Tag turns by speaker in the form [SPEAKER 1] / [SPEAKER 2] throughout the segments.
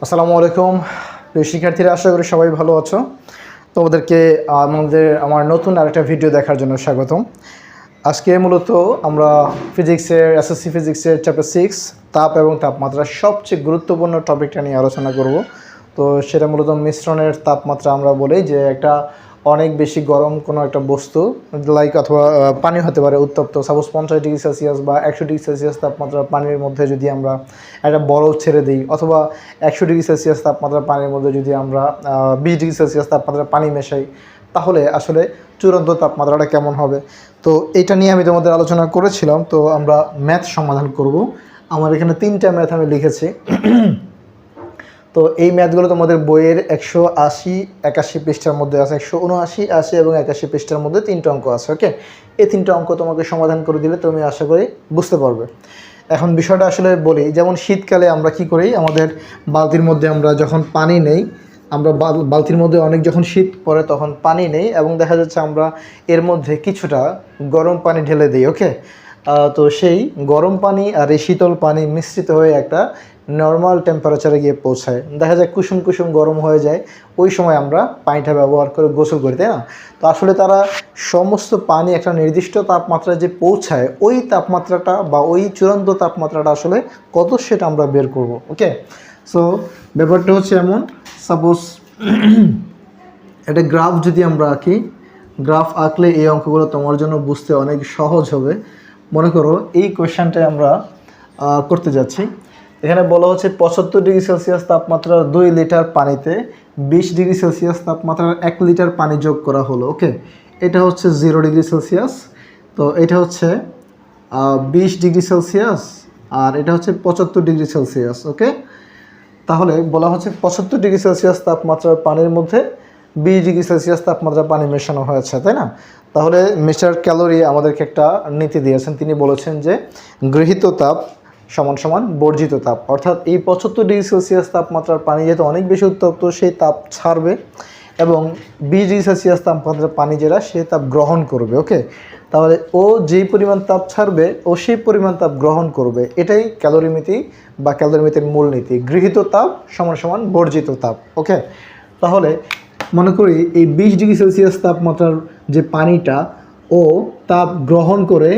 [SPEAKER 1] আসসালামু আলাইকুম প্রিয় শিক্ষার্থীরা, আশা করি সবাই ভালো আছো। তোমাদেরকে আমার নতুন আরেকটা ভিডিও দেখার জন্য স্বাগতম। আজকে মূলত আমরা এসএসসি ফিজিক্সের চ্যাপ্টার 6 তাপ এবং তাপমাত্রা সবচেয়ে গুরুত্বপূর্ণ টপিকটা নিয়ে আলোচনা করব। তো সেটা মূলত মিশ্রণের তাপমাত্রা আমরা বলি, যে একটা অনেক বেশি গরম কোনো একটা বস্তু অথবা পানি হতে পারে উত্তপ্ত, সাপোজ 50 ডিগ্রি সেলসিয়াস বা 100 ডিগ্রি সেলসিয়াস তাপমাত্রা পানির মধ্যে যদি আমরা একটা বরফ ছেড়ে দিই, অথবা 100 ডিগ্রি সেলসিয়াস তাপমাত্রা পানির মধ্যে যদি আমরা 20 ডিগ্রি সেলসিয়াস তাপমাত্রা পানি মেশাই, তাহলে আসলে চূড়ান্ত তাপমাত্রাটা কেমন হবে। তো এটা নিয়ে আমি তোমাদের আলোচনা করেছিলাম। তো আমরা ম্যাথ সমাধান করব। আমার এখানে 3টা ম্যাথ আমি লিখেছি। তো এই ম্যাথগুলো তোমাদের বইয়ের 180-81 পৃষ্ঠার মধ্যে আছে। 179, 80 এবং 81 পৃষ্ঠার মধ্যে 3টা অঙ্ক আছে। ওকে, এই 3টা অঙ্ক তোমাকে সমাধান করে দিলে তুমি আশা করি বুঝতে পারবে। এখন বিষয়টা আসলে বলি, যেমন শীতকালে আমরা কি করি, আমাদের বালতির মধ্যে আমরা যখন পানি নেই, আমরা বালতির মধ্যে অনেক যখন শীত পড়ে তখন পানি নেই, এবং দেখা যাচ্ছে আমরা এর মধ্যে কিছুটা গরম পানি ঢেলে দিই। ওকে, তো সেই গরম পানি আর এই শীতল পানি মিশ্রিত হয়ে একটা নর্মাল টেম্পারেচারে গিয়ে পৌঁছায়, দেখা যায় কুসুম কুসুম গরম হয়ে যায়। ওই সময় আমরা পানিটা ব্যবহার করে গোসল করি, তাই না? তো আসলে তারা সমস্ত পানি একটা নির্দিষ্ট তাপমাত্রায় যে পৌঁছায়, ওই তাপমাত্রাটা বা ওই চূড়ান্ত তাপমাত্রাটা আসলে কত সেটা আমরা বের করব। ওকে, সো ব্যাপারটা হচ্ছে এমন, সাপোজ একটা গ্রাফ যদি আমরা আঁকি, গ্রাফ আঁকলে এই অঙ্কগুলো তোমার জন্য বুঝতে অনেক সহজ হবে। মনে করো এই কোয়েশ্চেনটাই আমরা করতে যাচ্ছি। এখানে বলা হচ্ছে 75 ডিগ্রি সেলসিয়াস তাপমাত্রার 2 লিটার পানিতে 20 ডিগ্রি সেলসিয়াস তাপমাত্রার 1 লিটার পানি যোগ করা হলো। ওকে, এটা হচ্ছে 0 ডিগ্রি সেলসিয়াস, তো এটা হচ্ছে 20 ডিগ্রি সেলসিয়াস, আর এটা হচ্ছে 75 ডিগ্রি সেলসিয়াস। ওকে, তাহলে বলা হচ্ছে 75 ডিগ্রি সেলসিয়াস তাপমাত্রার পানির মধ্যে 20 ডিগ্রি সেলসিয়াস তাপমাত্রার পানি মেশানো হয়েছে, তাই না? তাহলে মিস্টার ক্যালোরি আমাদেরকে একটা নীতি দিয়েছেন। তিনি বলেছেন যে গৃহীত তাপ সমান সমান বর্জিত তাপ, অর্থাৎ এই 75 ডিগ্রি সেলসিয়াস তাপমাত্রার পানি যেহেতু অনেক বেশি উত্তপ্ত, সেই তাপ ছাড়বে, এবং 20 ডিগ্রি সেলসিয়াস তাপমাত্রার পানি যেটা, সে তাপ গ্রহণ করবে। ওকে, তাহলে ও যেই পরিমাণ তাপ ছাড়বে ও সেই পরিমাণ তাপ গ্রহণ করবে। এটাই ক্যালোরিমিতি বা ক্যালোরিমিতির মূলনীতি, গৃহীত তাপ সমান সমান বর্জিত তাপ। ওকে, তাহলে মনে করি এই 20 ডিগ্রি সেলসিয়াস তাপমাত্রার যে পানিটা, ও তাপ গ্রহণ করে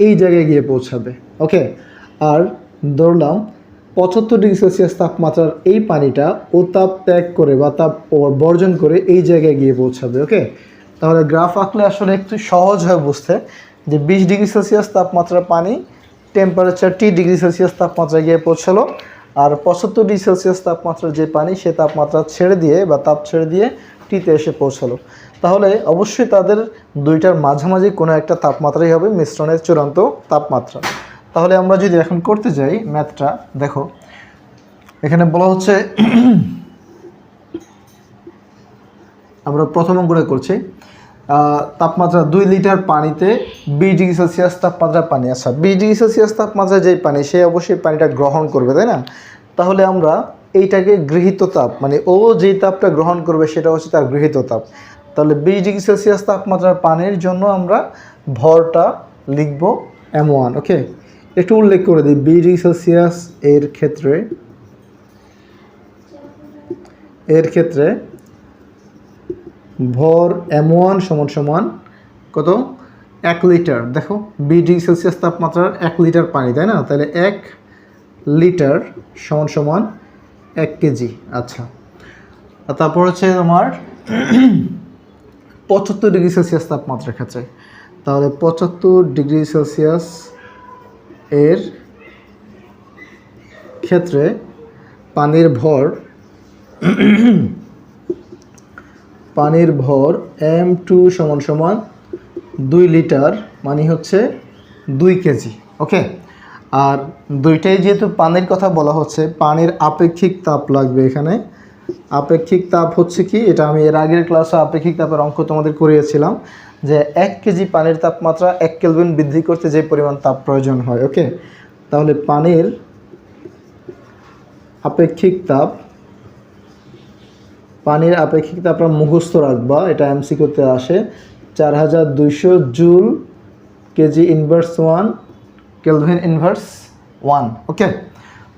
[SPEAKER 1] এই জায়গায় গিয়ে পৌঁছাবে। ওকে, আর ধরলাম 75 ডিগ্রি সেলসিয়াস তাপমাত্রার এই পানিটা ও তাপ ত্যাগ করে বা তাপ বর্জন করে এই জায়গায় গিয়ে পৌঁছাবে। ওকে, তাহলে গ্রাফ আঁকলে আসলে একটু সহজ হয় বুঝতে, যে 20 ডিগ্রি সেলসিয়াস তাপমাত্রার পানি টেম্পারেচার ডিগ্রি সেলসিয়াস তাপমাত্রায় গিয়ে পৌঁছালো, আর 75 ডিগ্রি সেলসিয়াস তাপমাত্রার যে পানি, সে তাপমাত্রা ছেড়ে দিয়ে বা তাপ ছেড়ে দিয়ে টিতে এসে পৌঁছালো। তাহলে অবশ্যই তাদের দুইটার মাঝামাঝি কোনো একটা তাপমাত্রাই হবে মিশ্রণের চূড়ান্ত তাপমাত্রা। তাহলে আমরা যদি এখন করতে যাই ম্যাথটা, দেখো এখানে বলা হচ্ছে আমরা প্রথম অঙ্কটা করছি, তাপমাত্রা 2 লিটার পানিতে 20 ডিগ্রি সেলসিয়াস তাপমাত্রার পানি। আচ্ছা, 20 ডিগ্রি সেলসিয়াস তাপমাত্রায় যেই পানি, সে অবশ্যই পানিটা গ্রহণ করবে, তাই না? তাহলে আমরা এইটাকে গৃহীত তাপ, মানে ও যেই তাপটা গ্রহণ করবে সেটা হচ্ছে তার গৃহীত তাপ। তাহলে 20 ডিগ্রি সেলসিয়াস তাপমাত্রার পানির জন্য আমরা ভরটা লিখব m1। ওকে, একটু উল্লেখ করে দিই, 20 ডিগ্রি সেলসিয়াস এর ক্ষেত্রে ভর m1 সমান সমান কত? 1 লিটার। দেখো 20 ডিগ্রি সেলসিয়াস তাপমাত্রার 1 লিটার পানি, তাই না? তাহলে 1 লিটার সমান সমান 1 কেজি। আচ্ছা, আর তারপর হচ্ছে তোমার 75 ডিগ্রি সেলসিয়াস তাপমাত্রার ক্ষেত্রে, তাহলে 75 ডিগ্রি সেলসিয়াস এর ক্ষেত্রে পানির ভর m2 সমান সমান 2 লিটার, মানে হচ্ছে 2 কেজি। ওকে, আর দুইটাই যেহেতু পানির কথা বলা হচ্ছে, পানির আপেক্ষিক তাপ লাগবে এখানে। আপেক্ষিক তাপ হচ্ছে কি, এটা আমি এর আগের ক্লাসে আপেক্ষিক তাপের অঙ্ক তোমাদের করিয়েছিলাম, যে 1 কেজি পানির তাপমাত্রা 1 কেলভিন বৃদ্ধি করতে যে পরিমাণ তাপ প্রয়োজন হয়। ওকে, তাহলে পানির আপেক্ষিক তাপ আমরা মুখস্থ রাখবা, এটা এমসিকিউতে আসে। 4200 joule kg inverse 1 kelvin inverse 1। Okay,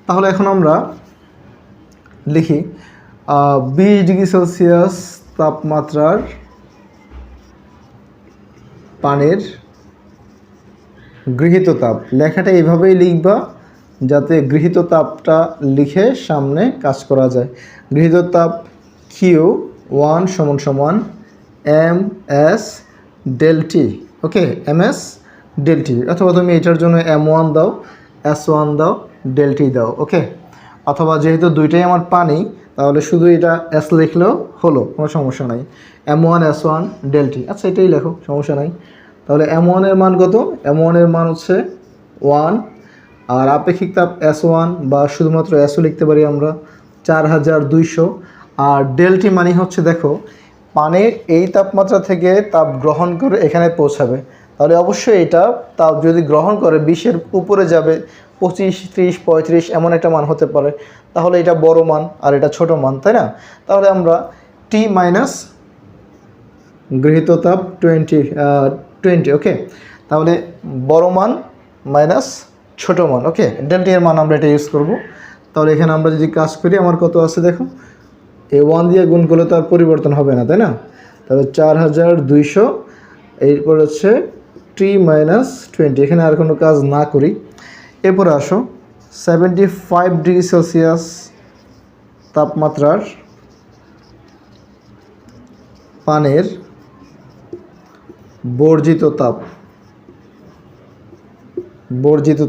[SPEAKER 1] তাহলে এখন আমরা লিখি 20°C তাপমাত্রার পানির গৃহীত তাপ। লেখাটা এইভাবেই লিখবা যাতে গৃহীত তাপটা লিখে সামনে কাজ করা যায়। গৃহীত তাপ Q1 = ms ΔT। ওকে, ms ΔT, অথবা তুমি এটার জন্য m1 দাও, s1 দাও, ΔT দাও। ওকে, অথবা যেহেতু দুইটাই আমার পানি তাহলে শুধু এটা s লিখলেও হলো, কোনো সমস্যা নাই। m1 s1 ΔT, আচ্ছা এটাই লেখো, সমস্যা নাই। তাহলে m1 এর মান কত? m1 এর মান হচ্ছে 1, আর আপেক্ষিক তাপ s1 বা শুধুমাত্র s লিখতে পারি আমরা 4200। আর ΔT মানে হচ্ছে দেখো পানির এই তাপমাত্রা থেকে তাপ গ্রহণ করে এখানে পৌঁছাবে, তাহলে অবশ্যই এটা তাপ যদি গ্রহণ করে 20-এর উপরে যাবে, 25, 30, 35 এমন একটা মান হতে পারে, তাহলে এটা বড় মান আর এটা ছোট মান, তাই না? তাহলে আমরা T মাইনাস গৃহীত তাপ 20, ওকে, তাহলে বড় মান মাইনাস ছোট মান। ওকে, ΔT এর মান আমরা এটা ইউজ করব। তাহলে এখানে আমরা যদি কাজ করি আমার কত আছে দেখো, এই 1 দিয়ে গুণ করলে তো আর পরিবর্তন হবে না, তাই না? তাহলে 4200, এরপর হচ্ছে T মাইনাস 20, এখানে আর কোনো কাজ না করি। এরপরে আসো 75°C তাপমাত্রার পানির বর্জিত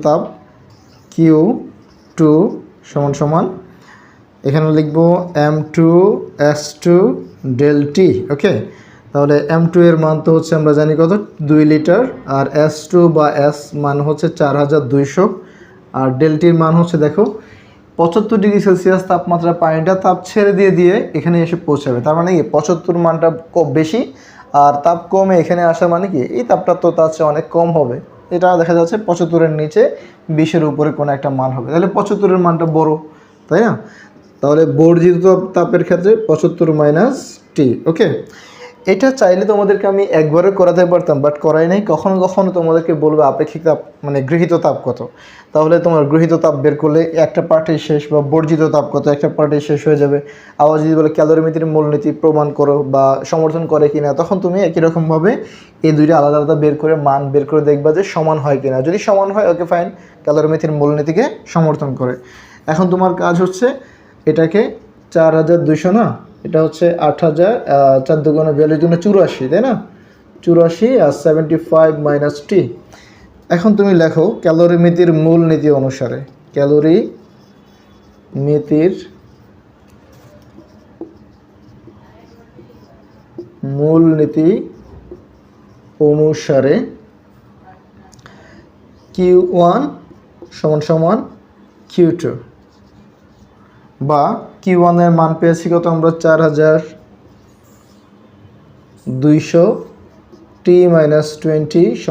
[SPEAKER 1] তাপ Q2 = এখানে লিখব m2s2 ΔT। ওকে, তাহলে m2 এর মান তো হচ্ছে আমরা জানি কত, 2 লিটার, আর s2 বা s মান হচ্ছে 4200, আর ΔT এর মান হচ্ছে দেখো 75°C তাপমাত্রা পানিটা তাপ ছেড়ে দিয়ে এখানে এসে পৌঁছাবে। তার মানে কি 75 মানটা বেশি, আর তাপ কমে এখানে আসা মানে কি এই তাপটা তো তার চেয়ে অনেক কম হবে। এটা দেখা যাচ্ছে 75-এর নিচে 20-এর উপরে কোনো একটা মান হবে, তাহলে 75-এর মানটা বড়, তাই না? তাহলে বর্জিত তাপের ক্ষেত্রে 75 - T। ওকে, এটা চাইলে তোমাদেরকে আমি একবারে করাতে পারতাম, বাট করাই নাই। কখনো কখনো তোমাদেরকে বলবে আপেক্ষিক তাপ মানে গৃহীত তাপ কত, তাহলে তোমার গৃহীত তাপ বের করলে একটা পার্টেই শেষ, বা বর্জিত তাপ কত একটা পার্টেই শেষ হয়ে যাবে। আবার যদি বলে ক্যালোরিমিতির মূলনীতি প্রমাণ করো বা সমর্থন করে কিনা, তখন তুমি একই রকমভাবে এই দুইটা আলাদা আলাদা বের করে মান বের করে দেখবা যে সমান হয় কিনা। যদি সমান হয় ওকে ফাইন, ক্যালোরিমিতির মূলনীতিকে সমর্থন করে। এখন তোমার কাজ হচ্ছে এটাকে 4200 না, এটা হচ্ছে 8000, 4 দুগুণে 42 দুগুণে 84, তাই না? 84 আর 75 - T। এখন তুমি লেখো ক্যালোরিমিতির মূলনীতি অনুসারে, ক্যালোরিমিতির মূলনীতি অনুসারে Q1 = Q2, বা Q1 এর মান পেয়েছি কত আমরা 4200, T - 20 =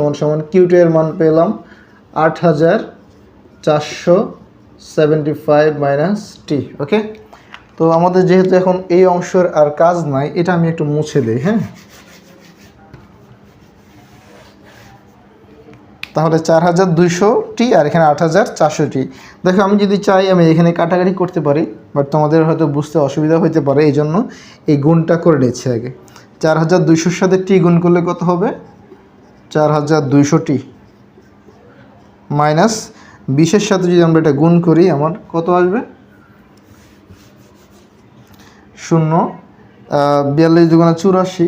[SPEAKER 1] Q2 এর মান পেলাম 8475 - T। ওকে, তো আমাদের যেহেতু এখন এই অংশের আর কাজ নাই, এটা আমি একটু মুছে দিই। হ্যাঁ, তাহলে 4200T আর এখানে 8400T। দেখো আমি যদি চাই আমি এখানে কাটাকাটি করতে পারি, বাট তোমাদের হয়তো বুঝতে অসুবিধা হতে পারে, এই জন্য এই গুণটা করে নিচ্ছি আগে। 4200-র সাথে T গুণ করলে কত হবে? 4200T মাইনাস 20-এর সাথে যদি আমরা এটা গুণ করি আমার কত আসবে? 0, 42 দুগুণে 84,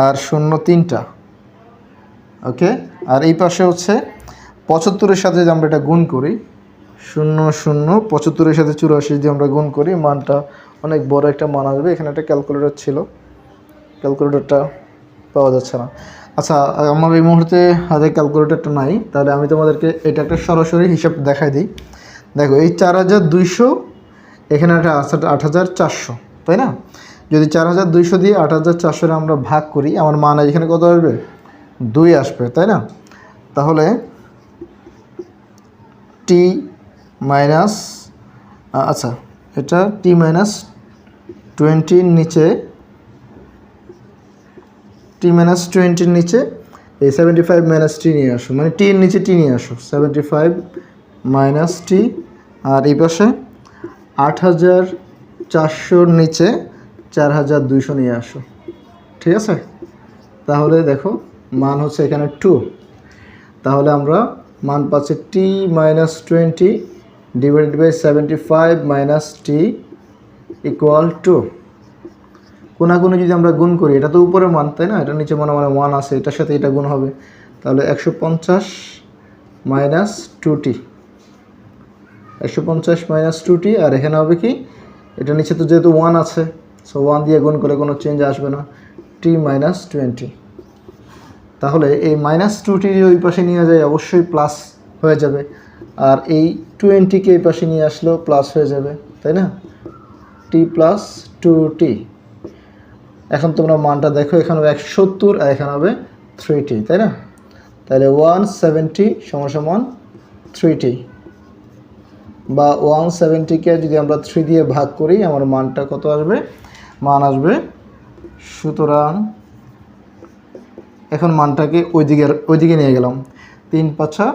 [SPEAKER 1] আর 0 3টা। ওকে, আর এই পাশে হচ্ছে 75-এর সাথে যদি আমরা এটা গুণ করি, 0 0, 75-এর সাথে 84 যদি আমরা গুণ করি, মানটা অনেক বড় একটা মান আসবে। এখানে একটা ক্যালকুলেটর ছিল, ক্যালকুলেটরটা পাওয়া যাচ্ছে না। আচ্ছা, আমার এই মুহূর্তে হাতে ক্যালকুলেটরটা নাই, তাহলে আমি তোমাদেরকে এটা একটা সরাসরি হিসাব দেখাই দিই। দেখো এই 4200, এখানে একটা আছে 8400, তাই না? যদি 4200 দিয়ে 8400 আমরা ভাগ করি, আমার মান এখানে কত আসবে? 2 আসবে, তাই না? তাহলে T মাইনাস, আচ্ছা এটা T - 20-র নিচে, T - 20-র নিচে এই 75 - T নিয়ে আসো, মানে T এর নিচে T নিয়ে আসো, 75 - T, আর এই পাশে 8400-র নিচে 4200 নিয়ে আসো। ঠিক আছে, তাহলে দেখো মান হচ্ছে এখানে 2। তাহলে আমরা মান পাচ্ছি t-20 divided by 75 minus T equal to, কোনাকুনি যদি আমরা গুণ করি, এটা তো উপরের মান তাই না, এটা নিচে মনে 1 আছে, এটার সাথে এটা গুণ হবে, তাহলে 150 মাইনাস 2t, 150 মাইনাস 2t, আর এখানে হবে কি, এটা নিচে তো যেহেতু 1 আছে, সো 1 দিয়ে গুণ করে কোনো চেঞ্জ আসবে না, t-20। তাহলে এই মাইনাস 2t ওই পাশে নিয়ে যায় অবশ্যই প্লাস হয়ে যাবে, আর এই 20কে এই পাশে নিয়ে আসলেও প্লাস হয়ে যাবে, তাই না, t প্লাস 2t। এখন তোমরা মানটা দেখো, এখানে হবে 170 আর এখানে হবে 3t, তাই না, তাহলে 170 সমান 3t, বা 170কে যদি আমরা 3 দিয়ে ভাগ করি আমার মানটা কত আসবে, মান আসবে, সুতরাং এখন মানটাকে ওইদিকে নিয়ে গেলাম, 3 5